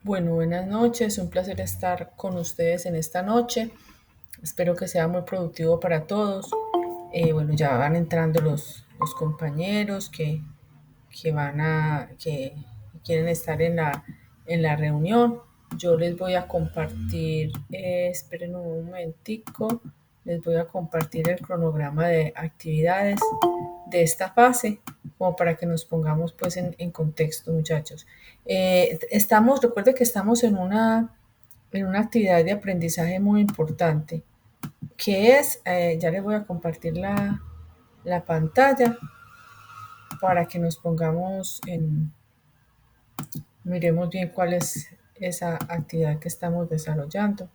Bueno, buenas noches, un placer estar con ustedes en esta noche. Espero que sea muy productivo para todos. Bueno, ya van entrando los compañeros que quieren estar en la reunión. Yo les voy a compartir, esperen un momentico, les voy a compartir el cronograma de actividades de esta fase, como para que nos pongamos pues en contexto, muchachos. Recuerde que estamos en una actividad de aprendizaje muy importante, que es, ya les voy a compartir la pantalla para que nos pongamos miremos bien cuál es esa actividad que estamos desarrollando.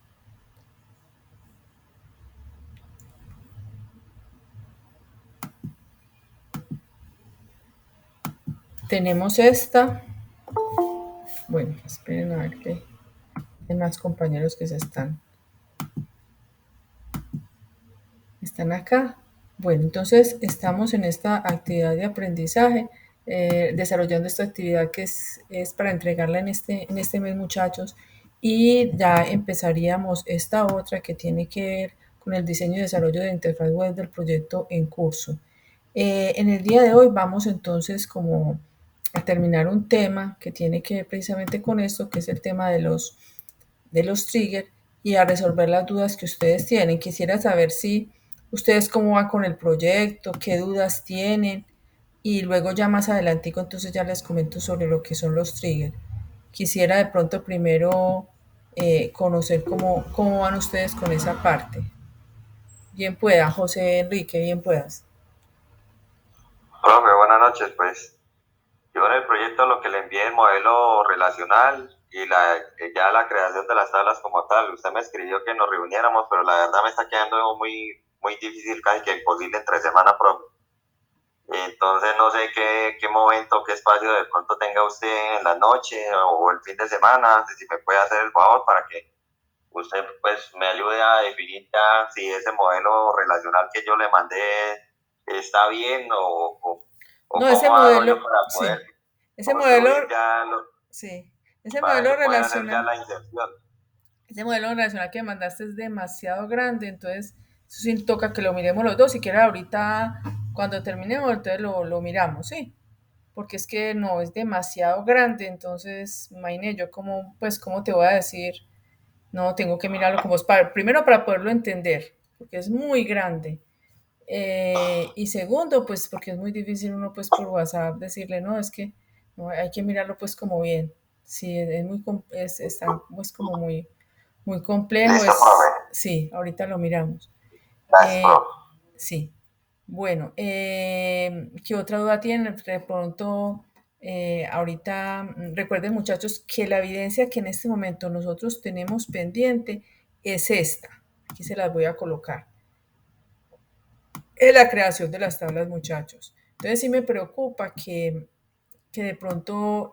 Tenemos esta, bueno, esperen a ver que hay más compañeros que están acá. Bueno, entonces estamos en esta actividad de aprendizaje, desarrollando esta actividad que es para entregarla en este mes, muchachos, y ya empezaríamos esta otra que tiene que ver con el diseño y desarrollo de interfaz web del proyecto en curso. En el día de hoy vamos entonces como a terminar un tema que tiene que ver precisamente con esto, que es el tema de los triggers y a resolver las dudas que ustedes tienen. Quisiera saber si ustedes cómo van con el proyecto, qué dudas tienen y luego ya más adelantico entonces ya les comento sobre lo que son los triggers. Quisiera de pronto primero conocer cómo van ustedes con esa parte. Bien pueda, José Enrique, bien puedas. Profe, buenas noches. Pues yo en el proyecto lo que le envié el modelo relacional y ya la creación de las tablas como tal. Usted me escribió que nos reuniéramos, pero la verdad me está quedando muy difícil, casi que imposible entre semana, profe. Entonces no sé qué momento, qué espacio de pronto tenga usted en la noche o el fin de semana, si me puede hacer el favor para que usted pues me ayude a definir ya si ese modelo relacional que yo le mandé está bien o No, ese cómo hago yo modelo, para poder sí, ese modelo, construir ya, sí, ese para modelo yo poder hacer ya relacional. la inserción. Ese modelo relacional que mandaste es demasiado grande, entonces eso sí toca que lo miremos los dos. Si quieres ahorita, cuando terminemos, entonces lo miramos, ¿sí? Porque es que no, es demasiado grande, entonces, imagínate yo como, pues, ¿cómo te voy a decir? No, tengo que mirarlo como es primero para poderlo entender, porque es muy grande. Y segundo, pues, porque es muy difícil uno, pues, por WhatsApp decirle, no, es que no, hay que mirarlo, pues, como bien. Sí, es muy, está, pues, como muy complejo, Listo, profe. sí, ahorita lo miramos. Gracias, Eh, profe. sí, bueno, ¿qué otra duda tienen? De pronto, ahorita recuerden muchachos que la evidencia que en este momento nosotros tenemos pendiente es esta. Aquí se las voy a colocar. Es la creación de las tablas, muchachos. Entonces sí me preocupa que de pronto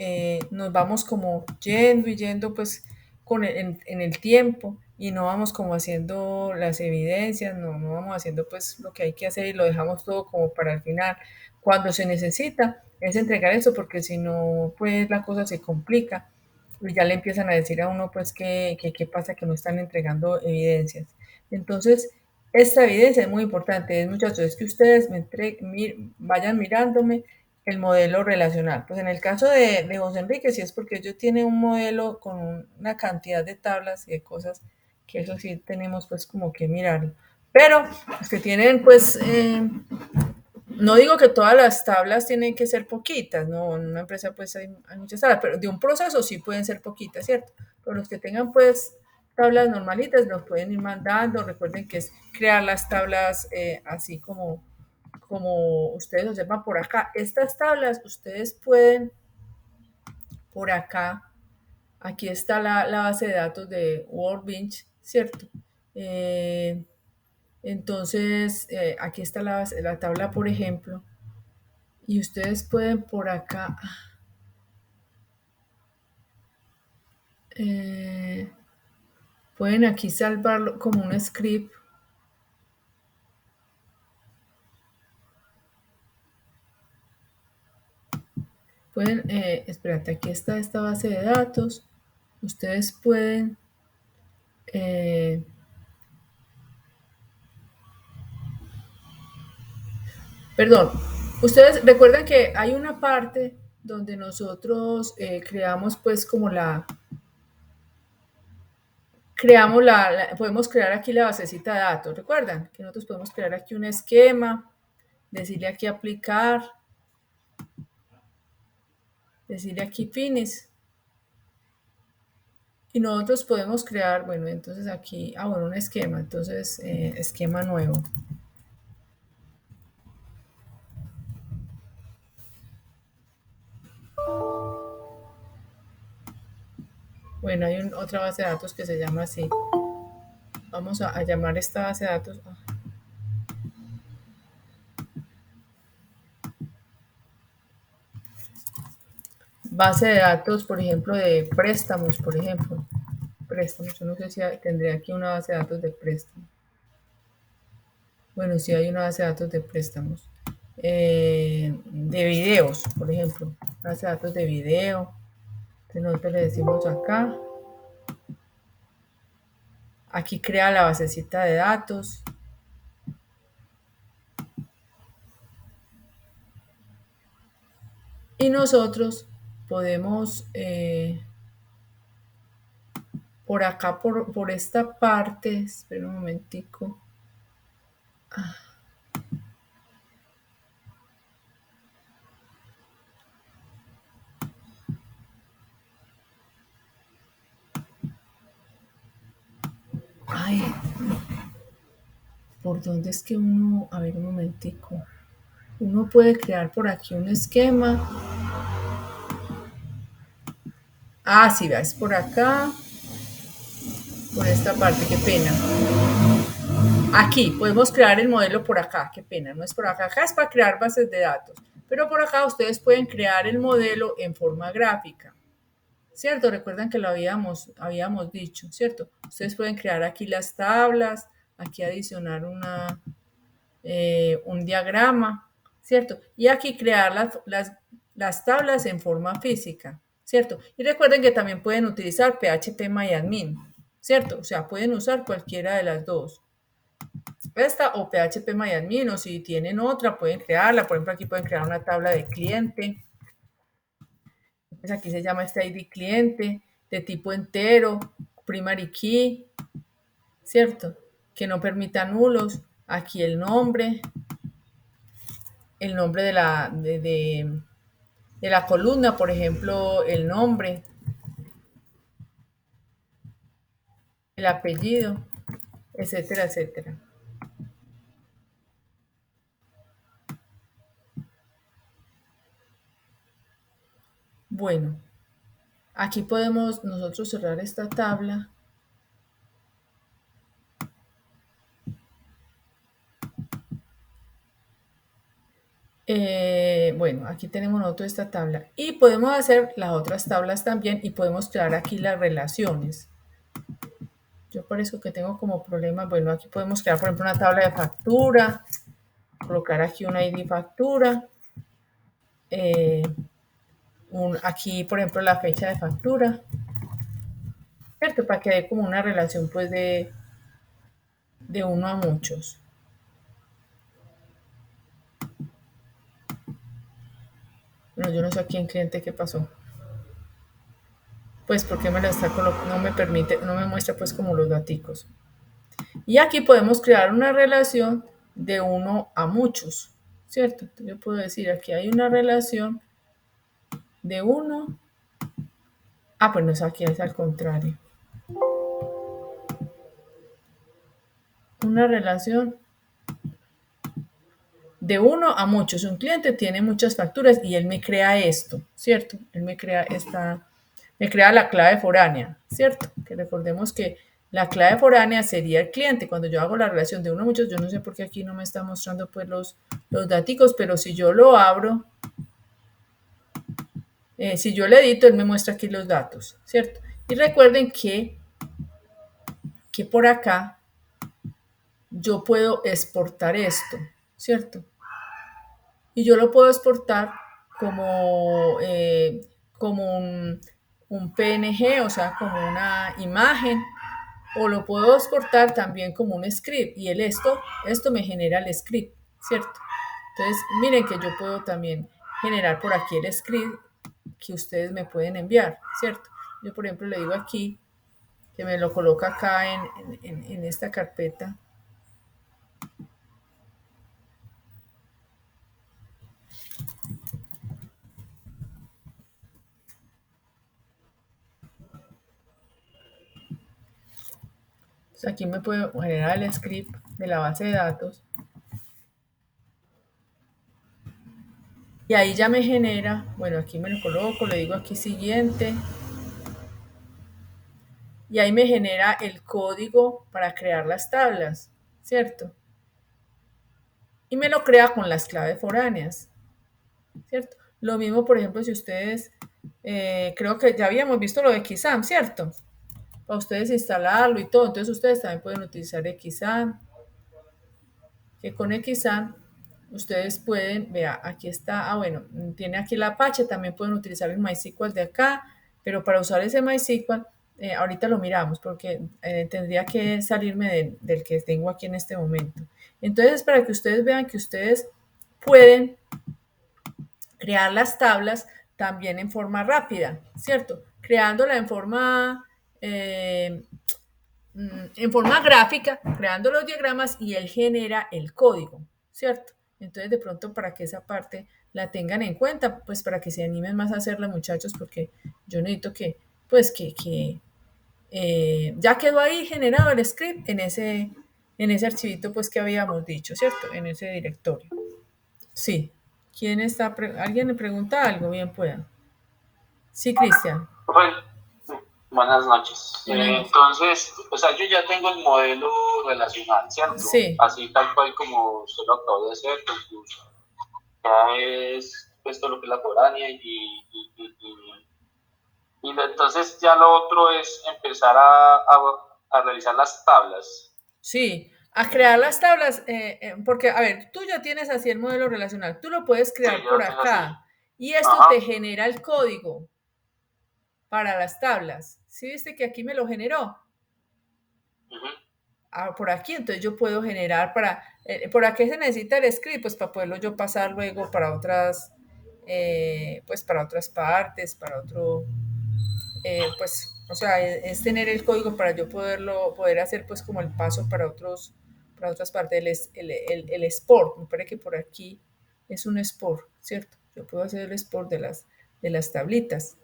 nos vamos como yendo y yendo pues en el tiempo y no vamos como haciendo las evidencias, no vamos haciendo pues lo que hay que hacer y lo dejamos todo como para el final. Cuando se necesita es entregar eso porque si no pues la cosa se complica y ya le empiezan a decir a uno pues qué pasa que no están entregando evidencias. Entonces, esta evidencia es muy importante, muchachos, es que ustedes vayan mirándome el modelo relacional. Pues en el caso de José Enrique, sí es porque ellos tienen un modelo con una cantidad de tablas y de cosas que eso sí tenemos pues como que mirarlo. Pero los que tienen pues, no digo que todas las tablas tienen que ser poquitas, no, en una empresa pues hay muchas tablas, pero de un proceso sí pueden ser poquitas, ¿cierto? Pero los que tengan pues tablas normalitas los pueden ir mandando, recuerden que es crear las tablas así como ustedes observan por acá. Estas tablas ustedes pueden por acá, aquí está la base de datos de Workbench, ¿cierto? Eh, entonces, aquí está la tabla, por ejemplo, y ustedes pueden por acá, eh, pueden aquí salvarlo como un script. Pueden, espérate, aquí está esta base de datos. ustedes pueden eh, perdón, ustedes recuerdan que hay una parte donde nosotros creamos pues como podemos crear aquí la basecita de datos. ¿Recuerdan? Que nosotros podemos crear aquí un esquema, decirle aquí aplicar, decirle aquí finish. Y nosotros podemos crear, bueno, entonces aquí, bueno, un esquema, entonces esquema nuevo. Bueno, hay otra base de datos que se llama así. Vamos a llamar esta base de datos base de datos, por ejemplo, de préstamos, por ejemplo. Préstamos, yo no sé si tendré aquí una base de datos de préstamos. Bueno, sí hay una base de datos de préstamos. De videos, por ejemplo. Base de datos de video. Entonces nosotros le decimos acá. Aquí crea la basecita de datos. Y nosotros podemos, por acá, por esta parte, espera un momentico. Ay, ¿por dónde es que uno? A ver un momentico. Uno puede crear por aquí un esquema. Ah, sí, es por acá. Por esta parte, qué pena. Aquí, podemos crear el modelo por acá, qué pena, no es por acá. Acá es para crear bases de datos. Pero por acá ustedes pueden crear el modelo en forma gráfica. ¿Cierto? Recuerdan que lo habíamos dicho, ¿cierto? Ustedes pueden crear aquí las tablas, aquí adicionar un diagrama, ¿cierto? Y aquí crear las tablas en forma física, ¿cierto? Y recuerden que también pueden utilizar PHP ¿cierto? O sea, pueden usar cualquiera de las dos. Esta o PHP o si tienen otra, pueden crearla. Por ejemplo, aquí pueden crear una tabla de cliente. Entonces aquí se llama este ID cliente de tipo entero, primary key, ¿cierto? Que no permita nulos. Aquí el nombre de la columna, por ejemplo, el nombre, el apellido, etcétera, etcétera. Bueno, aquí podemos nosotros cerrar esta tabla. Bueno, aquí tenemos nosotros esta tabla y podemos hacer las otras tablas también y podemos crear aquí las relaciones. Yo parezco que tengo como problemas. Bueno, aquí podemos crear, por ejemplo, una tabla de factura, colocar aquí una ID factura, aquí, por ejemplo, la fecha de factura, ¿cierto? Para que dé como una relación, pues, de uno a muchos. Bueno, yo no sé aquí en cliente qué pasó. Pues porque me la está colocando, no me permite, no me muestra pues como los daticos. Y aquí podemos crear una relación de uno a muchos, ¿cierto? Entonces yo puedo decir, aquí hay una relación de uno. Pues no, aquí es al contrario. Una relación de uno a muchos. Un cliente tiene muchas facturas y él me crea esto, ¿cierto? Él me crea la clave foránea, ¿cierto? Que recordemos que la clave foránea sería el cliente. Cuando yo hago la relación de uno a muchos, yo no sé por qué aquí no me está mostrando pues los daticos, pero si yo lo abro, si yo le edito, él me muestra aquí los datos, ¿cierto? Y recuerden que por acá yo puedo exportar esto, ¿cierto? Y yo lo puedo exportar como, como un PNG, o sea, como una imagen, o lo puedo exportar también como un script y esto me genera el script, ¿cierto? Entonces, miren que yo puedo también generar por aquí el script que ustedes me pueden enviar, ¿cierto? Yo, por ejemplo, le digo aquí que me lo coloca acá en esta carpeta. Entonces, aquí me puedo generar el script de la base de datos. Y ahí ya me genera, bueno, aquí me lo coloco, le digo aquí siguiente. Y ahí me genera el código para crear las tablas, ¿cierto? Y me lo crea con las claves foráneas, ¿cierto? Lo mismo, por ejemplo, si ustedes, creo que ya habíamos visto lo de XAMPP, ¿cierto? Para ustedes instalarlo y todo. Entonces ustedes también pueden utilizar XAMPP, que con XAMPP ustedes pueden, vea, aquí está, bueno, tiene aquí el Apache, también pueden utilizar el MySQL de acá, pero para usar ese MySQL, ahorita lo miramos porque tendría que salirme del que tengo aquí en este momento. Entonces, para que ustedes vean que ustedes pueden crear las tablas también en forma rápida, ¿cierto? Creándola en forma gráfica, creando los diagramas y él genera el código, ¿cierto? Entonces, de pronto, para que esa parte la tengan en cuenta, pues para que se animen más a hacerla, muchachos, porque yo necesito que, pues, ya quedó ahí generado el script en ese archivito, pues, que habíamos dicho, ¿cierto? En ese directorio. Sí. ¿Quién está? ¿Alguien le pregunta algo? Bien pueda. Sí, Cristian. Bueno, buenas noches. Buenas noches. Entonces, o sea, yo ya tengo el modelo relacional, ¿cierto? Sí. Así tal cual como usted lo acabó de hacer, pues ya es puesto lo que es la foránea entonces ya lo otro es empezar a realizar las tablas. Sí, a crear las tablas, porque, a ver, tú ya tienes así el modelo relacional, tú lo puedes crear Sí, yo por lo tengo así. acá y esto Ajá. te genera el código para las tablas. ¿Sí viste que aquí me lo generó? Por aquí, entonces yo puedo generar ¿por qué se necesita el script? Pues para poderlo yo pasar luego para otras, pues para otras partes, para otro, pues, o sea, es tener el código para yo poder hacer pues como el paso para otras partes, el export, me parece que por aquí es un export, ¿cierto? Yo puedo hacer el export de las tablitas.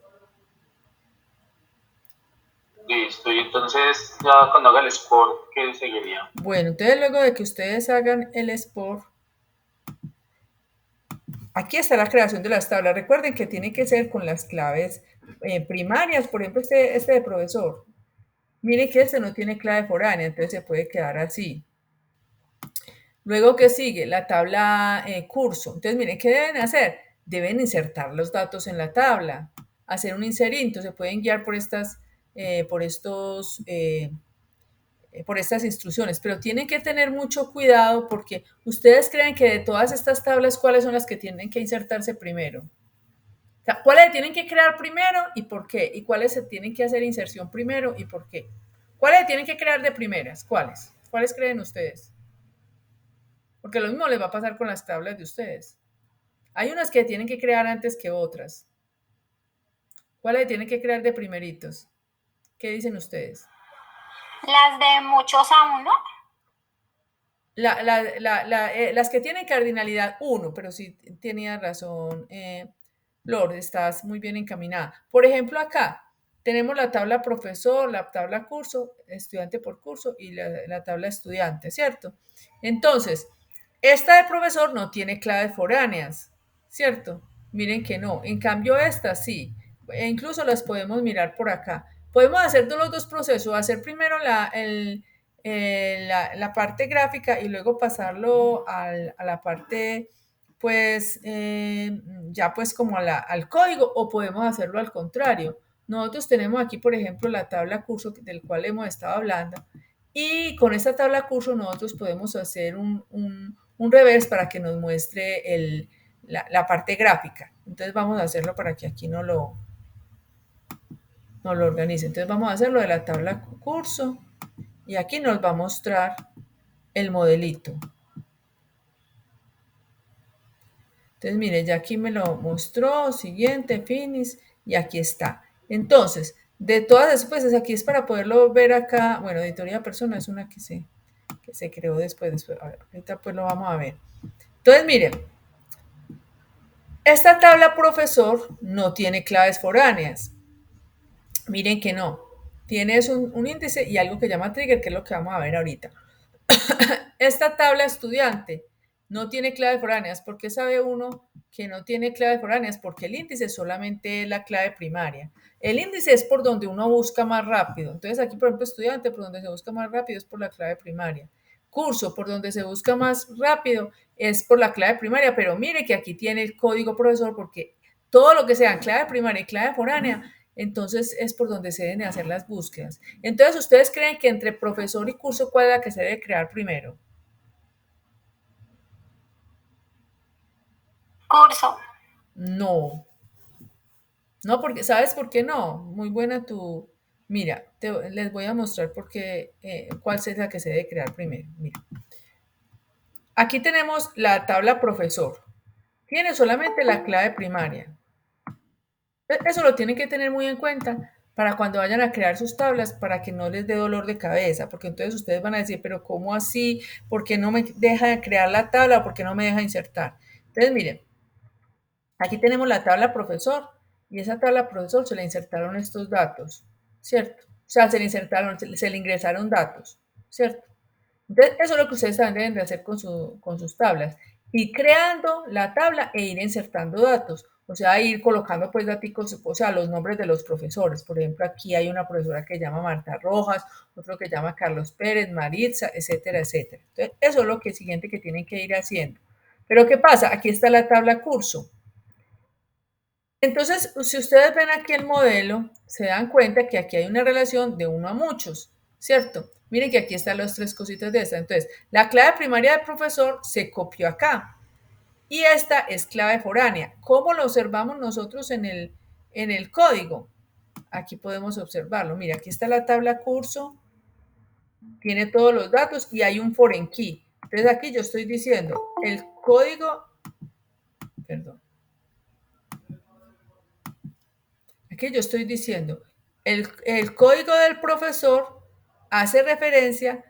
Listo, y entonces ya cuando haga el export, ¿qué seguiría? Bueno, entonces luego de que ustedes hagan el export, aquí está la creación de las tablas. Recuerden que tiene que ser con las claves primarias, por ejemplo, este de profesor. Mire que este no tiene clave foránea, entonces se puede quedar así. Luego, ¿qué sigue? La tabla curso. Entonces, miren, ¿qué deben hacer? Deben insertar los datos en la tabla, hacer un inserito. Se pueden guiar por estas instrucciones, pero tienen que tener mucho cuidado porque ustedes creen que de todas estas tablas, ¿cuáles son las que tienen que insertarse primero? O sea, ¿cuáles se tienen que crear primero y por qué? ¿Y cuáles se tienen que hacer inserción primero y por qué? ¿Cuáles se tienen que crear de primeras? ¿Cuáles? ¿Cuáles creen ustedes? Porque lo mismo les va a pasar con las tablas de ustedes. Hay unas que tienen que crear antes que otras. ¿Cuáles tienen que crear de primeritos? ¿Qué dicen ustedes? Las de muchos a uno. Las que tienen cardinalidad 1, pero sí tenía razón, Lord, estás muy bien encaminada. Por ejemplo, acá tenemos la tabla profesor, la tabla curso, estudiante por curso y la tabla estudiante, ¿cierto? Entonces, esta de profesor no tiene claves foráneas, ¿cierto? Miren que no. En cambio, esta sí. E incluso las podemos mirar por acá. Podemos hacer los dos procesos, hacer primero la parte gráfica y luego pasarlo a la parte, pues, ya pues como al código, o podemos hacerlo al contrario. Nosotros tenemos aquí, por ejemplo, la tabla curso del cual hemos estado hablando y con esta tabla curso nosotros podemos hacer un reverse para que nos muestre la parte gráfica. Entonces vamos a hacerlo para que aquí no lo... nos lo organice. Entonces vamos a hacer lo de la tabla curso y aquí nos va a mostrar el modelito. Entonces, mire, ya aquí me lo mostró, siguiente, finish, y aquí está. Entonces, de todas esas, pues aquí es para poderlo ver acá. Bueno, editoría persona es una que se creó después. A ver, ahorita pues lo vamos a ver. Entonces, miren, esta tabla profesor no tiene claves foráneas. Miren que no. Tiene un índice y algo que llama trigger, que es lo que vamos a ver ahorita. Esta tabla estudiante no tiene claves foráneas. ¿Por qué sabe uno que no tiene claves foráneas? Porque el índice solamente es la clave primaria. El índice es por donde uno busca más rápido. Entonces aquí, por ejemplo, estudiante, por donde se busca más rápido es por la clave primaria. Curso, por donde se busca más rápido es por la clave primaria, pero mire que aquí tiene el código profesor porque todo lo que sea clave primaria y clave foránea, entonces es por donde se deben hacer las búsquedas. Entonces, ¿ustedes creen que entre profesor y curso cuál es la que se debe crear primero? Curso. No, no, porque, ¿sabes por qué no? Muy buena tu, mira, les voy a mostrar cuál es la que se debe crear primero. Mira, aquí tenemos la tabla profesor. Tiene solamente la clave primaria. Eso lo tienen que tener muy en cuenta para cuando vayan a crear sus tablas, para que no les dé dolor de cabeza, porque entonces ustedes van a decir, pero ¿cómo así? ¿Por qué no me deja crear la tabla? ¿Por qué no me deja insertar? Entonces, miren, aquí tenemos la tabla profesor y esa tabla profesor se le insertaron estos datos, ¿cierto? O sea, se le ingresaron datos, ¿cierto? Entonces, eso es lo que ustedes también deben de hacer con sus tablas. Ir creando la tabla e ir insertando datos. O sea, ir colocando pues datos, o sea, los nombres de los profesores. Por ejemplo, aquí hay una profesora que se llama Marta Rojas, otro que se llama Carlos Pérez, Maritza, etcétera, etcétera. Entonces, eso es lo siguiente que tienen que ir haciendo. Pero, ¿qué pasa? Aquí está la tabla curso. Entonces, si ustedes ven aquí el modelo, se dan cuenta que aquí hay una relación de uno a muchos, ¿cierto? Miren que aquí están las tres cositas de esta. Entonces, la clave primaria del profesor se copió acá. Y esta es clave foránea. ¿Cómo lo observamos nosotros en el código? Aquí podemos observarlo. Mira, aquí está la tabla curso, tiene todos los datos y hay un foreign key. Entonces aquí yo estoy diciendo el código, perdón. Aquí yo estoy diciendo, el código del profesor hace referencia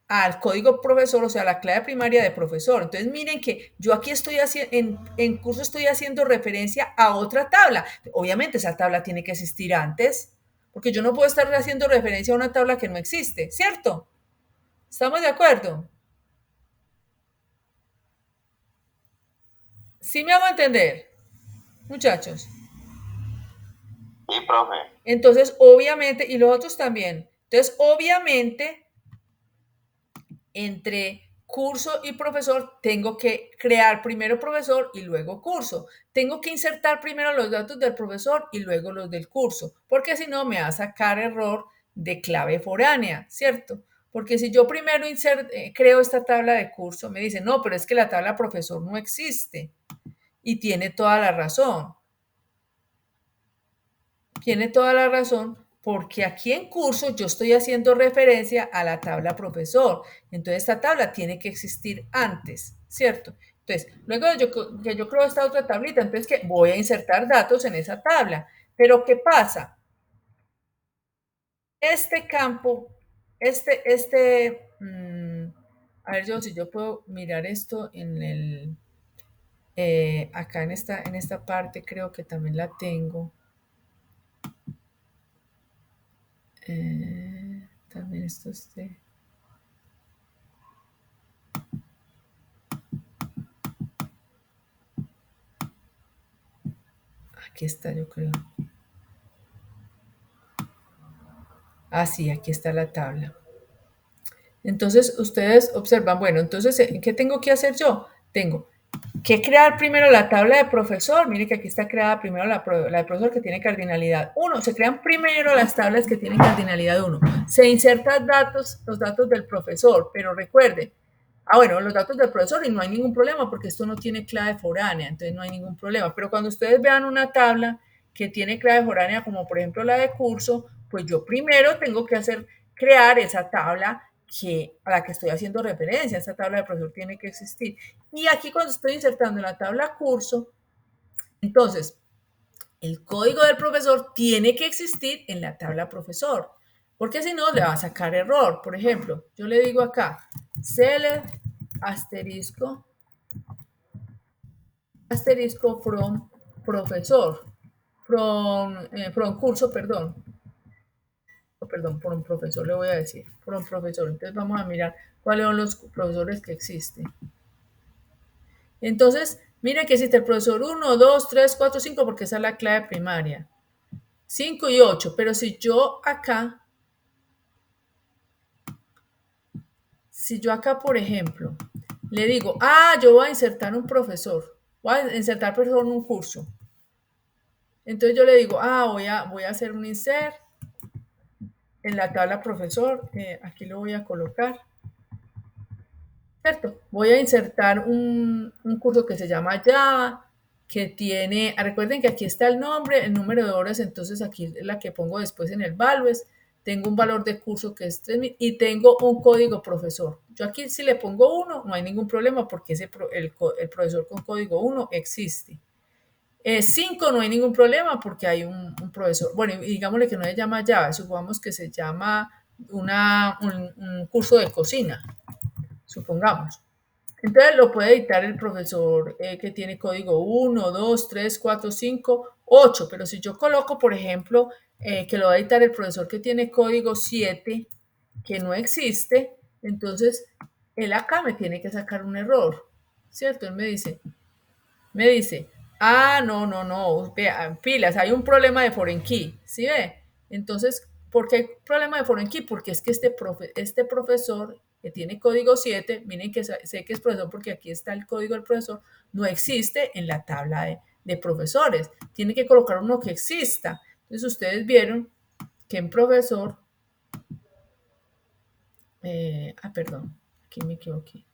al código profesor, o sea, la clave primaria de profesor. Entonces, miren que yo aquí estoy haciendo, en curso estoy haciendo referencia a otra tabla. Obviamente esa tabla tiene que existir antes, porque yo no puedo estar haciendo referencia a una tabla que no existe, ¿cierto? ¿Estamos de acuerdo? ¿Sí me hago entender, muchachos? Sí, profe. Entonces, obviamente, y los otros también. Entonces, obviamente, entre curso y profesor, tengo que crear primero profesor y luego curso. Tengo que insertar primero los datos del profesor y luego los del curso, porque si no me va a sacar error de clave foránea, ¿cierto? Porque si yo primero creo esta tabla de curso, me dice, no, pero es que la tabla profesor no existe. Y tiene toda la razón. Tiene toda la razón porque aquí en curso yo estoy haciendo referencia a la tabla profesor. Entonces esta tabla tiene que existir antes, ¿cierto? Entonces, luego que yo creo esta otra tablita, entonces que voy a insertar datos en esa tabla. Pero ¿qué pasa? Este campo, a ver yo si yo puedo mirar esto acá en esta parte creo que también la tengo. También esto aquí está, yo creo. Ah, sí, aquí está la tabla. Entonces, ustedes observan, bueno, entonces, ¿qué tengo que hacer yo? Tengo que crear primero la tabla de profesor. Mire que aquí está creada primero la de profesor que tiene cardinalidad 1. Se crean primero las tablas que tienen cardinalidad 1. Se insertan los datos del profesor, pero recuerden, bueno, los datos del profesor y no hay ningún problema porque esto no tiene clave foránea, entonces no hay ningún problema. Pero cuando ustedes vean una tabla que tiene clave foránea, como por ejemplo la de curso, pues yo primero tengo que crear esa tabla a la que estoy haciendo referencia. Esta tabla de profesor tiene que existir. Y aquí cuando estoy insertando la tabla curso, entonces el código del profesor tiene que existir en la tabla profesor, porque si no le va a sacar error. Por ejemplo, yo le digo acá, select asterisco from profesor, from curso, perdón, por un profesor le voy a decir, por un profesor. Entonces vamos a mirar cuáles son los profesores que existen. Entonces, mire que existe el profesor 1, 2, 3, 4, 5, porque esa es la clave primaria. 5 y 8, pero si yo acá, por ejemplo, le digo, yo voy a insertar un profesor, voy a insertar profesor en un curso. Entonces yo le digo, voy a hacer un insert en la tabla profesor, aquí lo voy a colocar, ¿cierto? Voy a insertar un curso que se llama Java, que tiene, recuerden que aquí está el nombre, el número de horas, entonces aquí es la que pongo después en el values, tengo un valor de curso que es 3000 y tengo un código profesor. Yo aquí si le pongo 1, no hay ningún problema porque el profesor con código 1 existe. 5 no hay ningún problema porque hay un profesor, bueno, y digámosle que no se llama Java, supongamos que se llama un curso de cocina, supongamos. Entonces lo puede editar el profesor que tiene código 1, 2, 3, 4, 5, 8, pero si yo coloco, por ejemplo, que lo va a editar el profesor que tiene código 7, que no existe, entonces él acá me tiene que sacar un error, ¿cierto? Él me dice, no, vea, pilas, hay un problema de foreign key, ¿sí ve? Entonces, ¿por qué hay problema de foreign key? Porque es que este profesor que tiene código 7, miren que sé que es profesor porque aquí está el código del profesor, no existe en la tabla de profesores. Tiene que colocar uno que exista. Entonces, ustedes vieron que en profesor, perdón, aquí me equivoqué.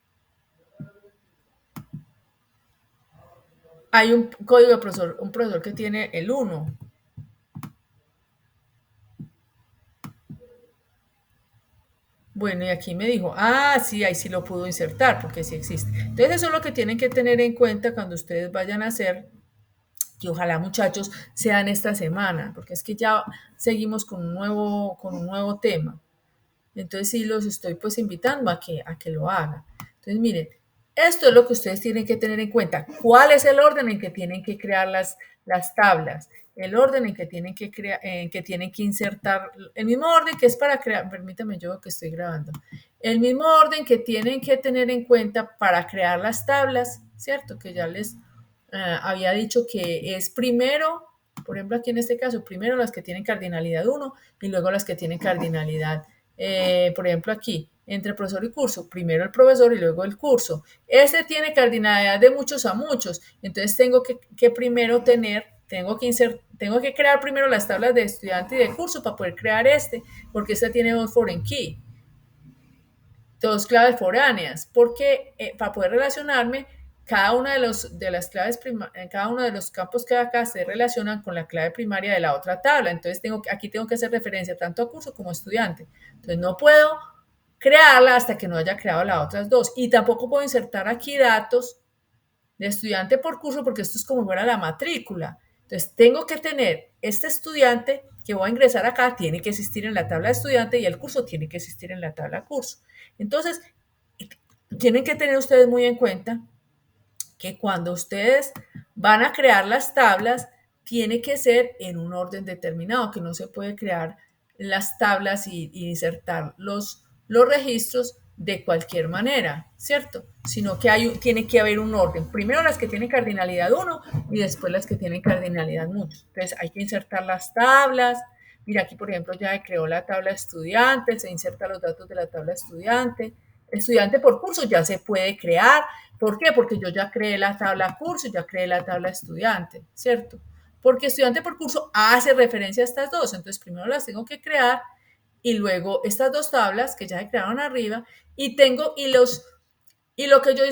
Hay un código de profesor, un profesor que tiene el 1. Bueno, y aquí me dijo, sí, ahí sí lo pudo insertar, porque sí existe. Entonces, eso es lo que tienen que tener en cuenta cuando ustedes vayan a hacer, que ojalá muchachos sean esta semana, porque es que ya seguimos con un nuevo tema. Entonces, sí los estoy pues invitando a que lo hagan. Entonces, miren, esto es lo que ustedes tienen que tener en cuenta. ¿Cuál es el orden en que tienen que crear las tablas? El orden en que tienen que crear, en que tienen que insertar, el mismo orden que es para crear, permítame yo que estoy grabando, el mismo orden que tienen que tener en cuenta para crear las tablas, ¿cierto? Que ya les había dicho que es primero, por ejemplo aquí en este caso, primero las que tienen cardinalidad 1 y luego las que tienen cardinalidad, por ejemplo aquí, entre profesor y curso, primero el profesor y luego el curso. Este tiene cardinalidad de muchos a muchos, entonces tengo que primero tengo que crear primero las tablas de estudiante y de curso para poder crear porque este tiene dos foreign key, dos claves foráneas, porque para poder relacionarme, cada una de las claves cada uno de los campos que acá se relacionan con la clave primaria de la otra tabla. Entonces aquí tengo que hacer referencia tanto a curso como a estudiante. Entonces no puedo crearla hasta que no haya creado las otras dos. Y tampoco puedo insertar aquí datos de estudiante por curso porque esto es como fuera la matrícula. Entonces tengo que tener este estudiante que voy a ingresar acá, tiene que existir en la tabla de estudiante y el curso tiene que existir en la tabla curso. Entonces, tienen que tener ustedes muy en cuenta que cuando ustedes van a crear las tablas, tiene que ser en un orden determinado, que no se puede crear las tablas y insertar los registros de cualquier manera, ¿cierto? Sino que tiene que haber un orden. Primero las que tienen cardinalidad 1 y después las que tienen cardinalidad muchos. Entonces hay que insertar las tablas. Mira, aquí por ejemplo ya creó la tabla estudiante, se inserta los datos de la tabla estudiante. Estudiante por curso ya se puede crear. ¿Por qué? Porque yo ya creé la tabla curso, ya creé la tabla estudiante, ¿cierto? Porque estudiante por curso hace referencia a estas dos. Entonces primero las tengo que crear y luego estas dos tablas que ya se crearon arriba y lo que yo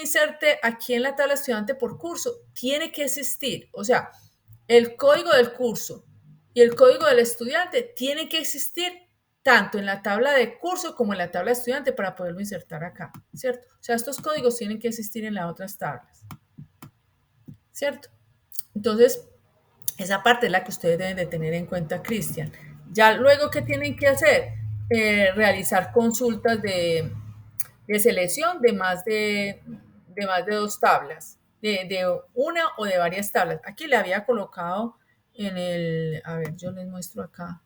inserte aquí en la tabla estudiante por curso tiene que existir. O sea, el código del curso y el código del estudiante tienen que existir tanto en la tabla de curso como en la tabla de estudiante para poderlo insertar acá, ¿cierto? O sea, estos códigos tienen que existir en las otras tablas, ¿cierto? Entonces, esa parte es la que ustedes deben de tener en cuenta, Cristian. Ya luego, ¿qué tienen que hacer? Realizar consultas de selección de más de dos tablas, de una o de varias tablas. Aquí le había colocado en el, a ver, yo les muestro acá.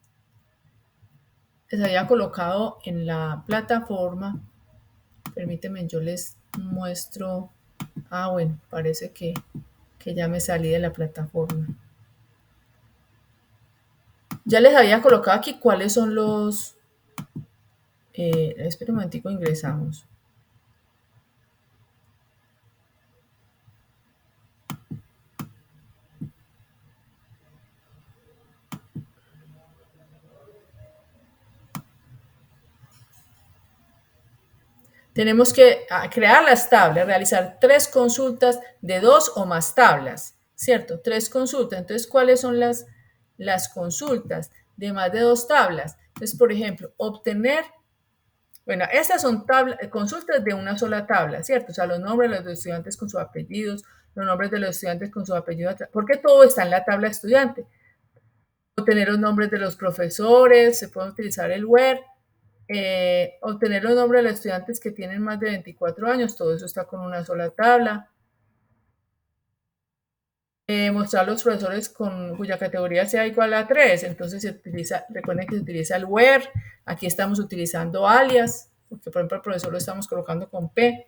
Les había colocado en la plataforma. Permítanme, yo les muestro. Ah, bueno, parece que ya me salí de la plataforma. Ya les había colocado aquí cuáles son los... espera un momentico, ingresamos. Tenemos que crear las tablas, realizar 3 consultas de 2 o más tablas, ¿cierto? 3 consultas. Entonces, ¿cuáles son las consultas de más de 2 tablas? Entonces, por ejemplo, obtener, bueno, estas son consultas de una sola tabla, ¿cierto? O sea, los nombres de los estudiantes con sus apellidos, los nombres de los estudiantes con sus apellidos, porque todo está en la tabla estudiante. Obtener los nombres de los profesores, se puede utilizar el where, obtener los nombres de los estudiantes que tienen más de 24 años, todo eso está con una sola tabla. Mostrar los profesores cuya categoría sea igual a 3, entonces se utiliza, recuerden que se utiliza el where, aquí estamos utilizando alias, porque por ejemplo el profesor lo estamos colocando con P.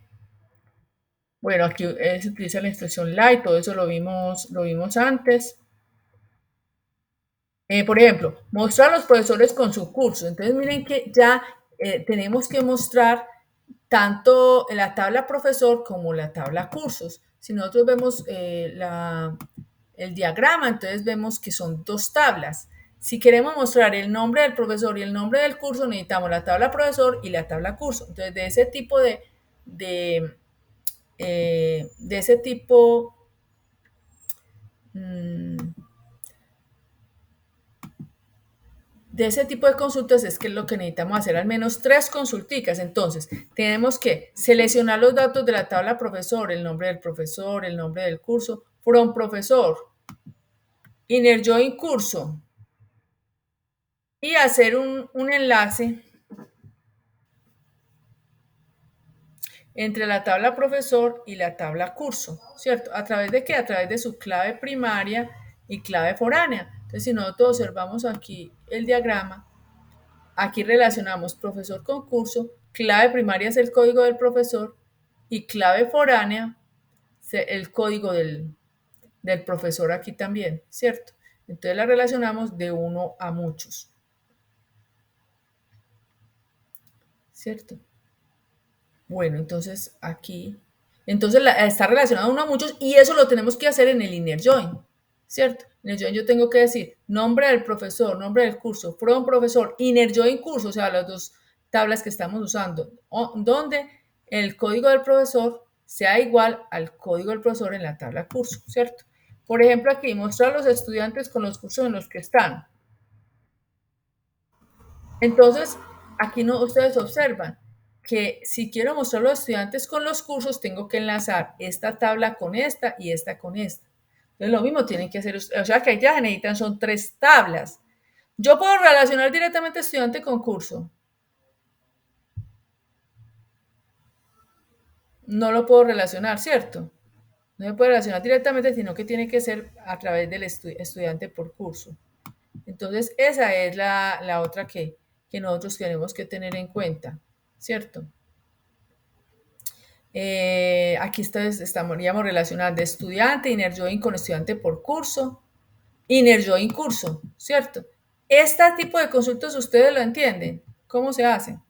Bueno, aquí se utiliza la instrucción like, todo eso lo vimos antes. Por ejemplo, mostrar a los profesores con su curso. Entonces miren que ya tenemos que mostrar tanto la tabla profesor como la tabla cursos. Si nosotros vemos el diagrama, entonces vemos que son 2 tablas. Si queremos mostrar el nombre del profesor y el nombre del curso, necesitamos la tabla profesor y la tabla curso. Entonces, de ese tipo de ese tipo de ese tipo de consultas es que lo que necesitamos hacer al menos 3 consulticas. Entonces, tenemos que seleccionar los datos de la tabla profesor, el nombre del profesor, el nombre del curso, from profesor, inner join curso, y hacer un enlace entre la tabla profesor y la tabla curso, ¿cierto? ¿A través de qué? A través de su clave primaria y clave foránea. Entonces, si nosotros observamos aquí el diagrama, aquí relacionamos profesor con curso, clave primaria es el código del profesor y clave foránea el código del profesor aquí también, ¿cierto? Entonces la relacionamos de uno a muchos, ¿cierto? Bueno, entonces aquí, entonces está relacionado uno a muchos y eso lo tenemos que hacer en el inner join, ¿cierto? En el join yo tengo que decir nombre del profesor, nombre del curso, from profesor, inner join curso, o sea, las 2 tablas que estamos usando, donde el código del profesor sea igual al código del profesor en la tabla curso, ¿cierto? Por ejemplo, aquí mostrar a los estudiantes con los cursos en los que están. Entonces, aquí no, ustedes observan que si quiero mostrar a los estudiantes con los cursos, tengo que enlazar esta tabla con esta y esta con esta. Entonces, lo mismo tienen que hacer, o sea, que ya necesitan son 3 tablas. Yo puedo relacionar directamente estudiante con curso. No lo puedo relacionar, ¿cierto? No se puede relacionar directamente, sino que tiene que ser a través del estudiante por curso. Entonces, esa es la otra que nosotros tenemos que tener en cuenta, ¿cierto? Aquí estaríamos relacionando estudiante, inner join con estudiante por curso, inner join curso, ¿cierto? Este tipo de consultas ustedes lo entienden. ¿Cómo se hacen?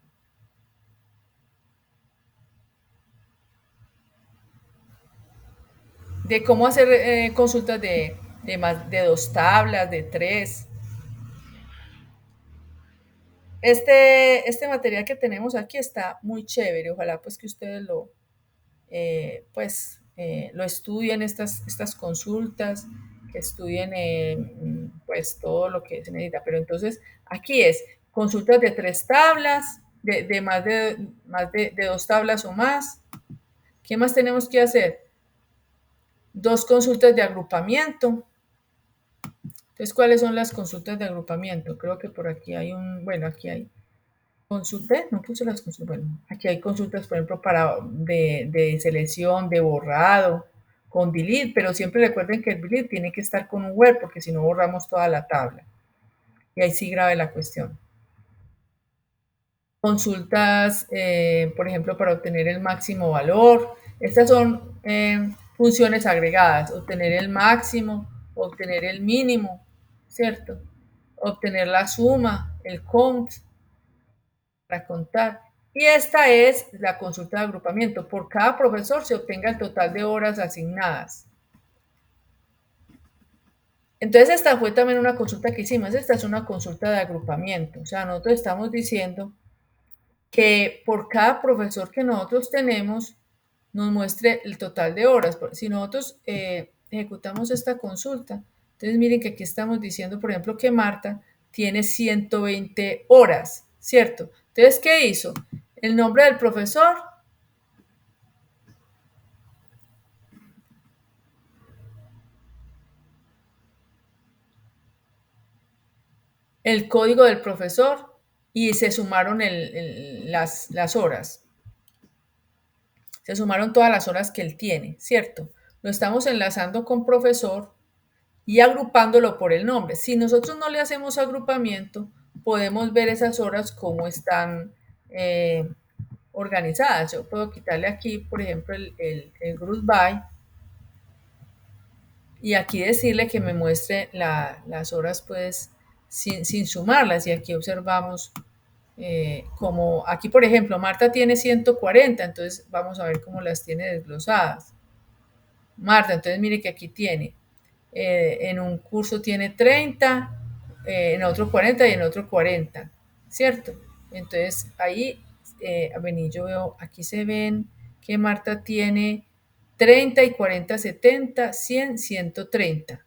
De cómo hacer consultas de más de 2 tablas, de 3. Este material que tenemos aquí está muy chévere. Ojalá pues que ustedes lo estudien estas consultas estudien pues todo lo que se necesita. Pero entonces aquí es consultas de 3 tablas, de más de 2 tablas o más. ¿Qué más tenemos que hacer? 2 consultas de agrupamiento. Entonces, ¿cuáles son las consultas de agrupamiento? Creo que por aquí hay bueno, aquí hay consultas, no puse las consultas, bueno, aquí hay consultas, por ejemplo, de selección, de borrado, con delete, pero siempre recuerden que el delete tiene que estar con un web, porque si no borramos toda la tabla. Y ahí sí grave la cuestión. Consultas, por ejemplo, para obtener el máximo valor. Estas son funciones agregadas, obtener el máximo, obtener el mínimo, ¿cierto? Obtener la suma, el count, para contar. Y esta es la consulta de agrupamiento. Por cada profesor se obtenga el total de horas asignadas. Entonces esta fue también una consulta que hicimos. Esta es una consulta de agrupamiento. O sea, nosotros estamos diciendo que por cada profesor que nosotros tenemos nos muestre el total de horas. Si nosotros ejecutamos esta consulta, entonces miren que aquí estamos diciendo, por ejemplo, que Marta tiene 120 horas, ¿cierto? Entonces, ¿qué hizo? El nombre del profesor, el código del profesor y se sumaron las horas. Se sumaron todas las horas que él tiene, ¿cierto? Lo estamos enlazando con profesor y agrupándolo por el nombre. Si nosotros no le hacemos agrupamiento, podemos ver esas horas cómo están organizadas. Yo puedo quitarle aquí, por ejemplo, el group by y aquí decirle que me muestre las horas pues sin sumarlas. Y aquí observamos como aquí, por ejemplo, Marta tiene 140, entonces vamos a ver cómo las tiene desglosadas. Marta, entonces mire que aquí tiene en un curso tiene 30, en otro 40 y en otro 40, ¿cierto? Entonces ahí, vení, yo veo, aquí se ven que Marta tiene 30 y 40, 70, 100, 130.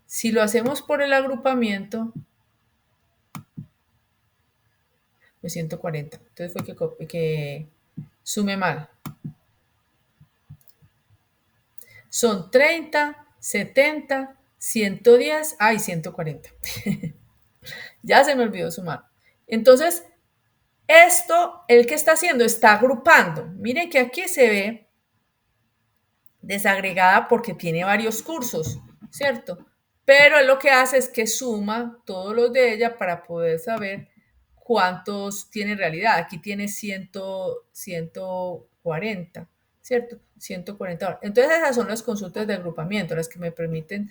Si lo hacemos por el agrupamiento, pues 140. Entonces fue que sume mal. Son 30, 70, 110, ay, 140. Ya se me olvidó sumar. Entonces, esto, el que está haciendo, está agrupando. Miren que aquí se ve desagregada porque tiene varios cursos, ¿cierto? Pero lo que hace es que suma todos los de ella para poder saber cuántos tiene en realidad. Aquí tiene 140, ¿cierto? 140 horas. Entonces esas son las consultas de agrupamiento, las que me permiten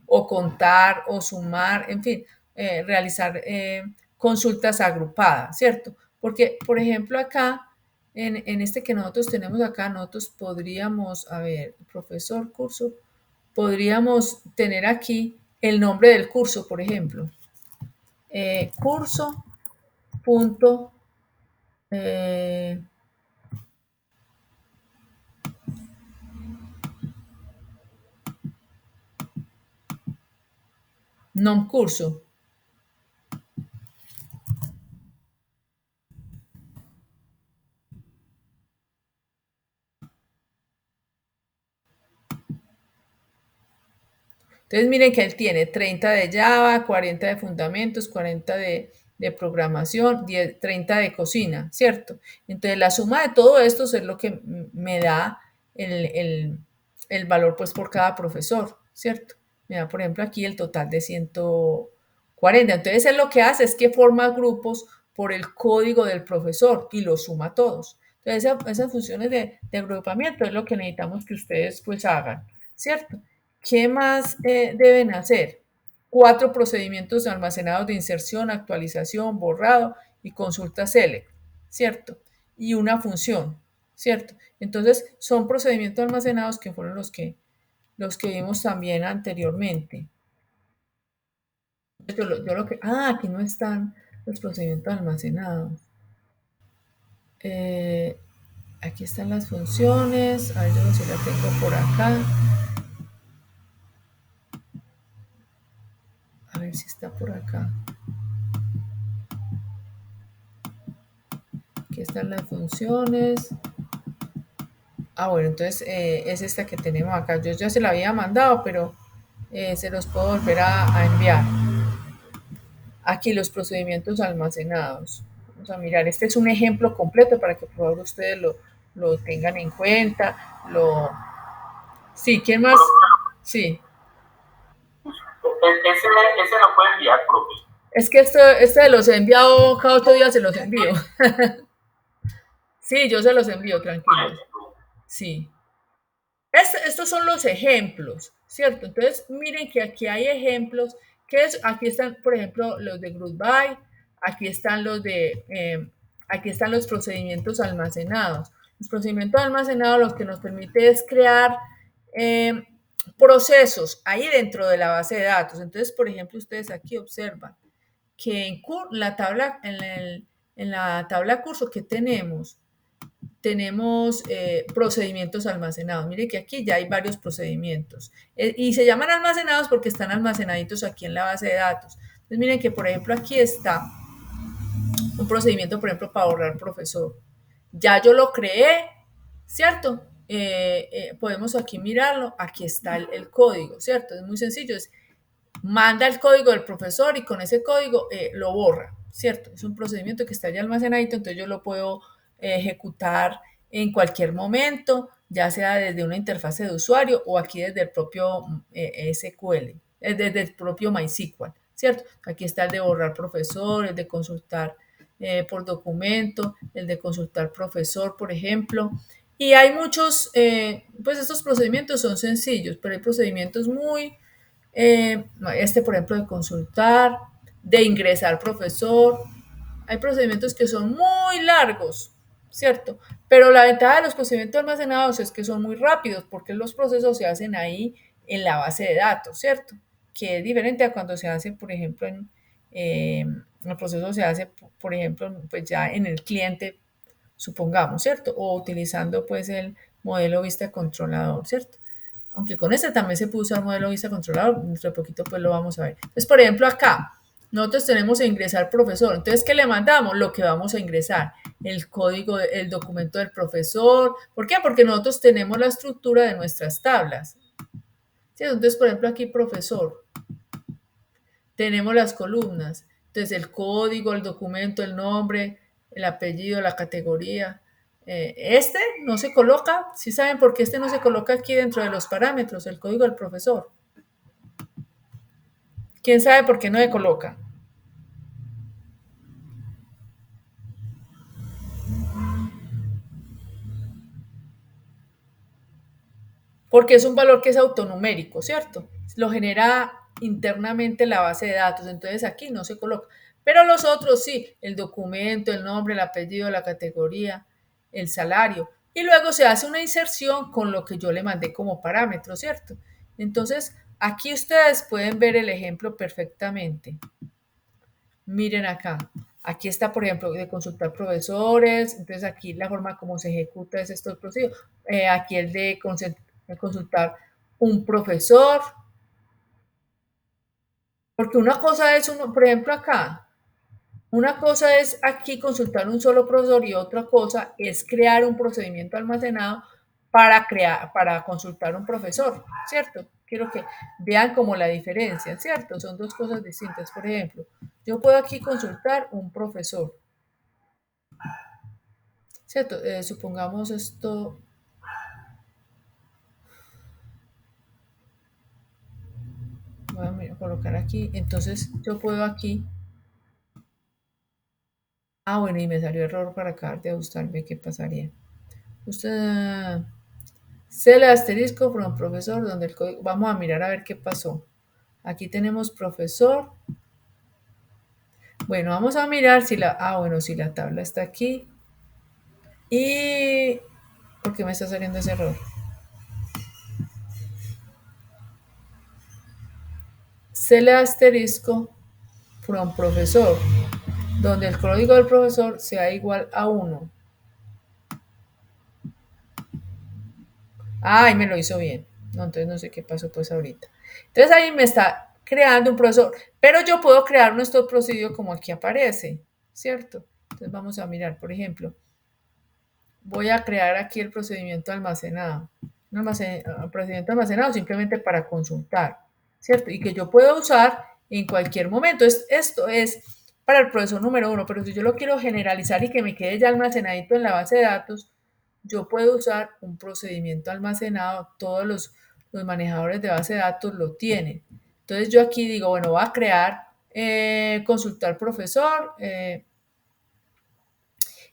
o contar o sumar, en fin, realizar consultas agrupadas, ¿cierto? Porque, por ejemplo, acá en este que nosotros tenemos acá, nosotros podríamos, a ver, profesor, curso, podríamos tener aquí el nombre del curso, por ejemplo. Curso, punto, non curso. Entonces miren que él tiene 30 de Java, 40 de fundamentos, 40 de programación, 10, 30 de cocina, ¿cierto? Entonces la suma de todo esto es lo que me da el valor pues por cada profesor, ¿cierto? Me da por ejemplo aquí el total de 140. Entonces él lo que hace es que forma grupos por el código del profesor y los suma a todos. Entonces esas funciones de agrupamiento es lo que necesitamos que ustedes pues hagan, ¿cierto? ¿Qué más deben hacer? 4 procedimientos almacenados de inserción, actualización, borrado y consulta select, ¿cierto? Y una función, ¿cierto? Entonces, son procedimientos almacenados que fueron los que vimos también anteriormente. Aquí no están los procedimientos almacenados. Aquí están las funciones. A ver, yo no sé si la tengo por acá. A ver si está por acá. Aquí están las funciones. Bueno, entonces es esta que tenemos acá. Yo ya se la había mandado, pero se los puedo volver a enviar. Aquí los procedimientos almacenados. Vamos a mirar. Este es un ejemplo completo para que por favor ustedes lo tengan en cuenta. Sí, ¿quién más? Sí. Ese lo puede enviar, profe. Es que este los he enviado, cada 8 días se los envío. Sí, yo se los envío, tranquilos. Sí. Estos son los ejemplos, ¿cierto? Entonces, miren que aquí hay ejemplos, aquí están, por ejemplo, los de group by, aquí están aquí están los procedimientos almacenados. Los procedimientos almacenados lo que nos permite es crear procesos ahí dentro de la base de datos. Entonces, por ejemplo, ustedes aquí observan que en la tabla curso que tenemos procedimientos almacenados. Mire que aquí ya hay varios procedimientos y se llaman almacenados porque están almacenaditos aquí en la base de datos. Entonces miren que por ejemplo aquí está un procedimiento, por ejemplo, para borrar profesor. Ya yo lo creé, ¿cierto? Podemos aquí mirarlo, aquí está el código, ¿cierto? Es muy sencillo, manda el código del profesor y con ese código lo borra, ¿cierto? Es un procedimiento que está ya almacenadito, entonces yo lo puedo ejecutar en cualquier momento, ya sea desde una interfase de usuario o aquí desde el propio SQL, desde el propio MySQL, ¿cierto? Aquí está el de borrar profesor, el de consultar por documento, el de consultar profesor, por ejemplo. Y hay muchos, pues estos procedimientos son sencillos, pero hay procedimientos por ejemplo, de consultar, de ingresar profesor. Hay procedimientos que son muy largos, ¿cierto? Pero la ventaja de los procedimientos almacenados es que son muy rápidos porque los procesos se hacen ahí en la base de datos, ¿cierto? Que es diferente a cuando se hace, por ejemplo, el proceso se hace, por ejemplo, pues ya en el cliente, supongamos, ¿cierto? O utilizando pues el modelo vista controlador, ¿cierto? Aunque con este también se puede usar modelo vista controlador, dentro de poquito pues lo vamos a ver. Entonces, por ejemplo, acá nosotros tenemos que ingresar profesor. Entonces, ¿qué le mandamos? Lo que vamos a ingresar, el código, el documento del profesor. ¿Por qué? Porque nosotros tenemos la estructura de nuestras tablas. ¿Sí? Entonces, por ejemplo, aquí profesor, tenemos las columnas. Entonces, el código, el documento, el nombre, el apellido, la categoría. Este no se coloca, ¿sí saben por qué este no se coloca aquí dentro de los parámetros, el código del profesor? ¿Quién sabe por qué no se coloca? Porque es un valor que es autonumérico, ¿cierto? Lo genera internamente la base de datos, entonces aquí no se coloca. Pero los otros sí, el documento, el nombre, el apellido, la categoría, el salario. Y luego se hace una inserción con lo que yo le mandé como parámetro, ¿cierto? Entonces, aquí ustedes pueden ver el ejemplo perfectamente. Miren acá. Aquí está, por ejemplo, de consultar profesores. Entonces, aquí la forma como se ejecuta es estos procesos. Aquí el de consultar un profesor. Porque una cosa es, por ejemplo, acá, una cosa es aquí consultar un solo profesor y otra cosa es crear un procedimiento almacenado para consultar un profesor, ¿cierto? Quiero que vean como la diferencia, ¿cierto? Son dos cosas distintas. Por ejemplo, yo puedo aquí consultar un profesor, ¿cierto? Supongamos esto. Voy a colocar aquí. Entonces yo puedo aquí. Bueno, y me salió error para acabar de ajustarme. ¿Qué pasaría? Usted el asterisco from profesor, donde el código. Vamos a mirar a ver qué pasó. Aquí tenemos profesor. Bueno, vamos a mirar si si la tabla está aquí. Y ¿por qué me está saliendo ese error? El asterisco from profesor, donde el código del profesor sea igual a 1. Ahí me lo hizo bien. No, entonces no sé qué pasó pues ahorita. Entonces ahí me está creando un profesor. Pero yo puedo crear un stop procedure como aquí aparece, ¿cierto? Entonces vamos a mirar, por ejemplo, voy a crear aquí el procedimiento almacenado. Un procedimiento almacenado simplemente para consultar, ¿cierto? Y que yo puedo usar en cualquier momento. Esto es para el profesor número 1, pero si yo lo quiero generalizar y que me quede ya almacenadito en la base de datos, yo puedo usar un procedimiento almacenado. Todos los manejadores de base de datos lo tienen. Entonces yo aquí digo, bueno, voy a crear, consultar profesor,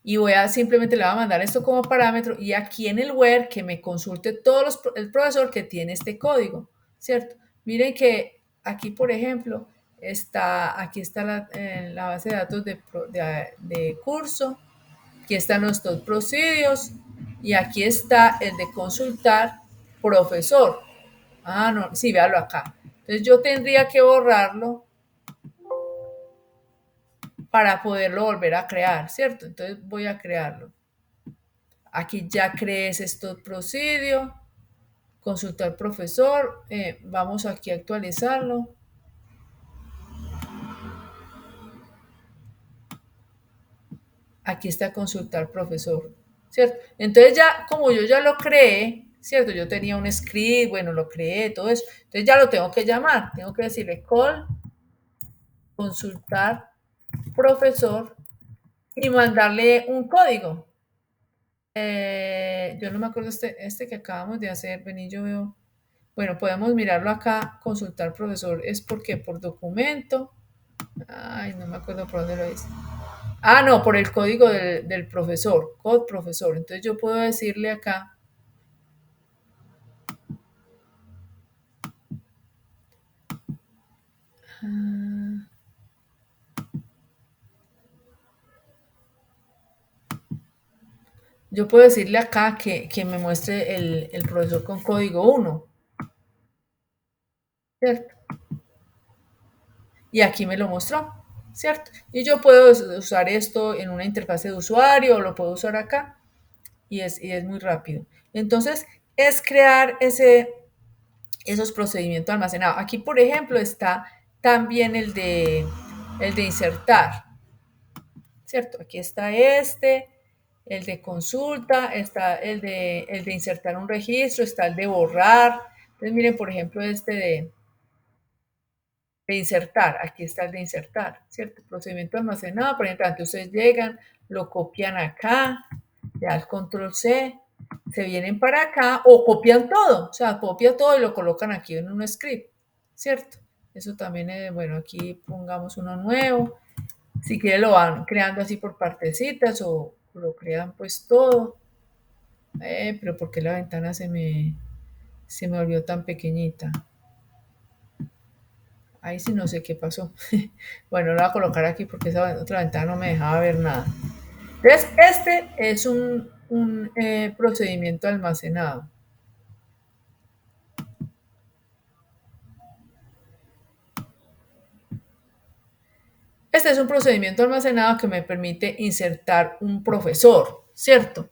y simplemente le voy a mandar esto como parámetro y aquí en el where que me consulte el profesor que tiene este código, ¿cierto? Miren que aquí, por ejemplo, aquí está la base de datos de curso, aquí están los dos procedures y aquí está el de consultar profesor. Ah, no, sí, véalo acá. Entonces yo tendría que borrarlo para poderlo volver a crear, ¿cierto? Entonces voy a crearlo. Aquí ya crees esto procedure, consultar profesor, vamos aquí a actualizarlo. Aquí está consultar profesor, ¿cierto? Entonces ya, como yo ya lo creé, ¿cierto? Yo tenía un script, bueno, lo creé, todo eso. Entonces ya lo tengo que llamar, tengo que decirle call, consultar profesor y mandarle un código. Yo no me acuerdo este que acabamos de hacer, vení, yo veo. Bueno, podemos mirarlo acá, consultar profesor, es porque por documento. Ay, no me acuerdo por dónde lo hice. Ah, no, por el código del profesor, code profesor. Entonces yo puedo decirle acá, yo puedo decirle acá que me muestre el profesor con código 1, ¿cierto? Y aquí me lo mostró, ¿cierto? Y yo puedo usar esto en una interfase de usuario, o lo puedo usar acá, y es muy rápido. Entonces, es crear esos procedimientos almacenados. Aquí, por ejemplo, está también el de insertar, ¿cierto? Aquí está el de consulta, está el de insertar un registro, está el de borrar. Entonces, miren, por ejemplo, de insertar, aquí está el de insertar, ¿cierto? Procedimiento almacenado, por ejemplo, antes ustedes llegan, lo copian acá, le dan control C, se vienen para acá o copian todo, o sea, copia todo y lo colocan aquí en un script, ¿cierto? Eso también es, bueno, aquí pongamos uno nuevo, si quieren lo van creando así por partecitas o lo crean pues todo, pero ¿por qué la ventana se me volvió tan pequeñita? Ahí sí no sé qué pasó. Bueno, lo voy a colocar aquí porque esa otra ventana no me dejaba ver nada. Entonces, este es un procedimiento almacenado. Este es un procedimiento almacenado que me permite insertar un profesor, ¿cierto?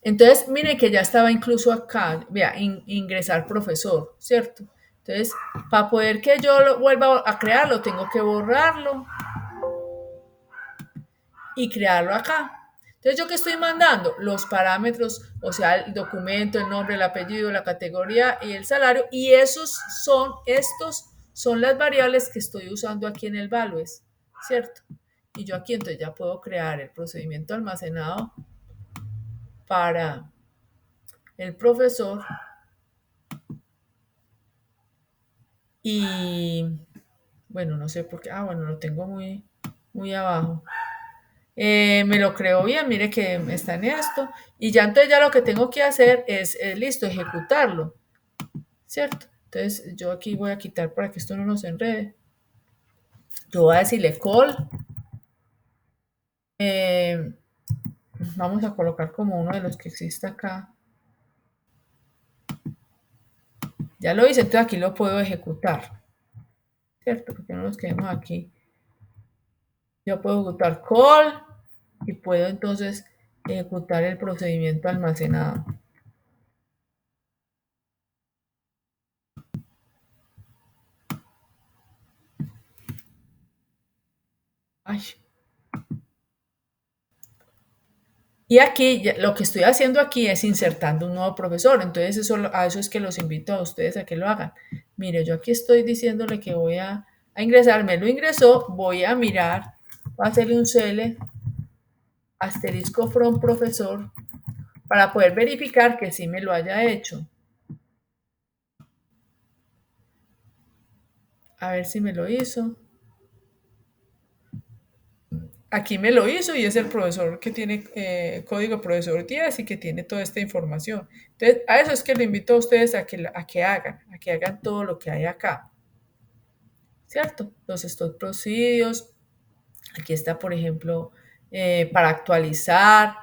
Entonces, miren que ya estaba incluso acá, vea, ingresar profesor, ¿cierto? Entonces, para poder que yo lo vuelva a crearlo, tengo que borrarlo y crearlo acá. Entonces, ¿yo qué estoy mandando? Los parámetros, o sea, el documento, el nombre, el apellido, la categoría y el salario. Y estos son las variables que estoy usando aquí en el values, ¿cierto? Y yo aquí entonces ya puedo crear el procedimiento almacenado para el profesor y, bueno, no sé por qué, bueno, lo tengo muy, muy abajo. Me lo creo bien, mire que está en esto. Y ya entonces ya lo que tengo que hacer es listo, ejecutarlo, ¿cierto? Entonces yo aquí voy a quitar para que esto no nos enrede. Yo voy a decirle call. eh, Vamos a colocar como uno de los que existe acá. Ya lo hice, entonces aquí lo puedo ejecutar, ¿cierto? Porque no nos quedemos aquí. Yo puedo ejecutar call y puedo entonces ejecutar el procedimiento almacenado. Ay. Y aquí lo que estoy haciendo aquí es insertando un nuevo profesor. Entonces a eso es que los invito a ustedes a que lo hagan. Mire, yo aquí estoy diciéndole que voy a ingresar. Me lo ingresó. Voy a mirar. Voy a hacerle un CL asterisco from profesor para poder verificar que sí me lo haya hecho. A ver si me lo hizo. Aquí me lo hizo y es el profesor que tiene código profesor 10 y que tiene toda esta información. Entonces, a eso es que lo invito a ustedes a que hagan todo lo que hay acá, ¿cierto? Los stock procedures, aquí está, por ejemplo, para actualizar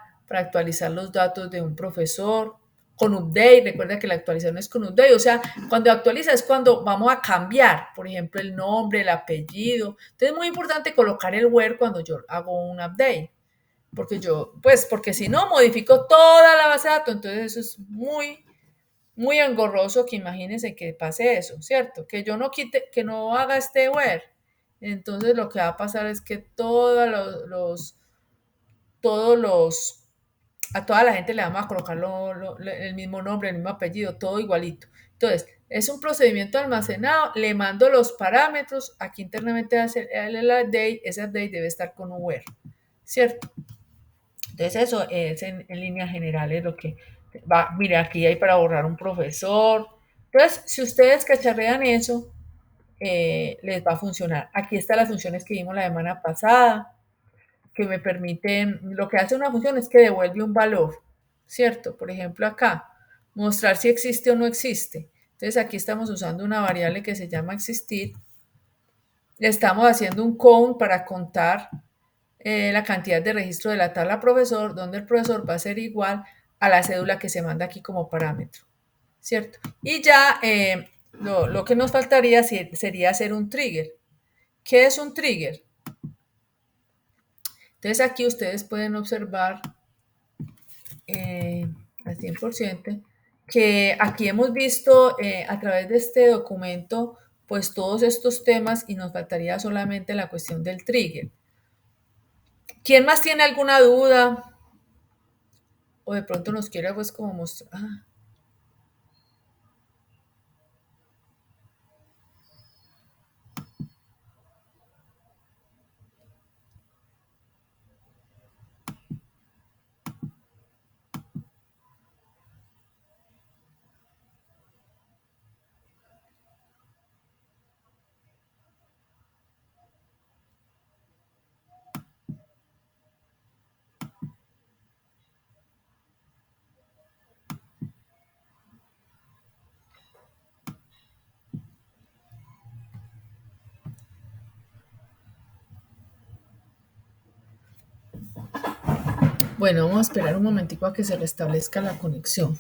los datos de un profesor, con update, recuerda que la actualización es con update, o sea, cuando actualiza es cuando vamos a cambiar, por ejemplo, el nombre, el apellido. Entonces es muy importante colocar el where cuando yo hago un update, porque si no, modifico toda la base de datos, entonces eso es muy, muy engorroso que imagínense que pase eso, ¿cierto? Que yo no quite, que no haga este where. Entonces lo que va a pasar es que todos los, a toda la gente le vamos a colocar el mismo nombre, el mismo apellido, todo igualito. Entonces, es un procedimiento almacenado, le mando los parámetros, aquí internamente hace el update, ese update debe estar con un where, ¿cierto? Entonces eso es en líneas generales lo que va, mira, aquí hay para borrar un profesor. Entonces, si ustedes cacharrean eso, les va a funcionar. Aquí están las funciones que vimos la semana pasada, que me permiten, lo que hace una función es que devuelve un valor, ¿cierto? Por ejemplo, acá, mostrar si existe o no existe. Entonces aquí estamos usando una variable que se llama existir. Le estamos haciendo un count para contar la cantidad de registro de la tabla profesor, donde el profesor va a ser igual a la cédula que se manda aquí como parámetro, ¿cierto? Y ya lo que nos faltaría sería hacer un trigger. ¿Qué es un trigger? Entonces aquí ustedes pueden observar al 100% que aquí hemos visto a través de este documento pues todos estos temas y nos faltaría solamente la cuestión del trigger. ¿Quién más tiene alguna duda? O de pronto nos quiere pues como mostrar. Bueno, vamos a esperar un momentico a que se restablezca la conexión.